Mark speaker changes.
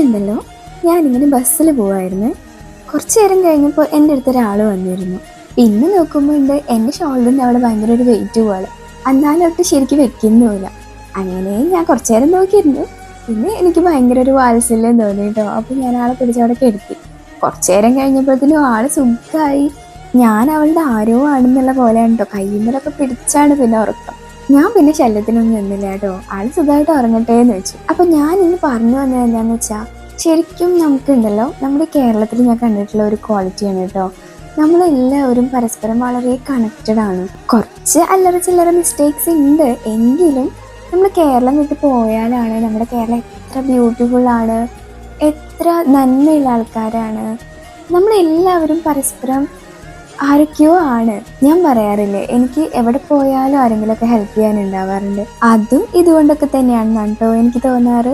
Speaker 1: ഇന്നുണ്ടല്ലോ ഞാനിങ്ങനെ ബസ്സിൽ പോവായിരുന്നു. കുറച്ച് നേരം കഴിഞ്ഞപ്പോൾ എൻ്റെ അടുത്ത് ഒരാൾ വന്നിരുന്നു. പിന്നെ നോക്കുമ്പോൾ ഉണ്ട് എൻ്റെ ഷോൾഡറിൻ്റെ അവിടെ ഭയങ്കര ഒരു വെയിറ്റ് പോലെ, എന്നാലും ഒട്ട് ശരിക്കും വെക്കുന്നുമില്ല. അങ്ങനെ ഞാൻ കുറച്ച് നേരം നോക്കിയിരുന്നു. പിന്നെ എനിക്ക് ഭയങ്കര ഒരു വാത്സല്യം തോന്നി കേട്ടോ. അപ്പോൾ ഞാൻ ആളെ പിടിച്ചവിടെ കെടുത്തി. കുറച്ച് നേരം കഴിഞ്ഞപ്പോഴത്തേനും ആൾ സുഖമായി. ഞാൻ അവളുടെ ആരോ ആണെന്നുള്ള പോലെയാണ് കേട്ടോ. കയ്യുമ്മലൊക്കെ പിടിച്ചാണ് പിന്നെ ഉറക്കം. ഞാൻ പിന്നെ ശല്യത്തിനൊന്നും നിന്നില്ല കേട്ടോ. ആൾ സുഖമായിട്ട് ഉറങ്ങട്ടെ എന്ന് വെച്ചു. അപ്പം ഞാൻ ഇന്ന് പറഞ്ഞു വന്നത് എന്താണെന്ന് വെച്ചാൽ, ശരിക്കും നമുക്കുണ്ടല്ലോ നമ്മുടെ കേരളത്തിൽ ഞാൻ കണ്ടിട്ടുള്ള ഒരു ക്വാളിറ്റിയാണ് കേട്ടോ. നമ്മളെല്ലാവരും പരസ്പരം വളരെ കണക്റ്റഡ് ആണ്. കുറച്ച് അല്ലറ ചില്ലറ മിസ്റ്റേക്സ് ഉണ്ട് എങ്കിലും നമ്മൾ കേരളം വിട്ട് പോയാലാണ് നമ്മുടെ കേരളം എത്ര ബ്യൂട്ടിഫുള്ളാണ്, എത്ര നന്മയുള്ള ആൾക്കാരാണ്. നമ്മളെല്ലാവരും പരസ്പരം ആരൊക്കെയോ ആണ്. ഞാൻ പറയാറില്ലേ, എനിക്ക് എവിടെ പോയാലും ആരെങ്കിലുമൊക്കെ ഹെൽപ്പ് ചെയ്യാനുണ്ടാവാറുണ്ട്. അതും ഇതുകൊണ്ടൊക്കെ തന്നെയാണെന്നാണ് കേട്ടോ എനിക്ക് തോന്നാറ്.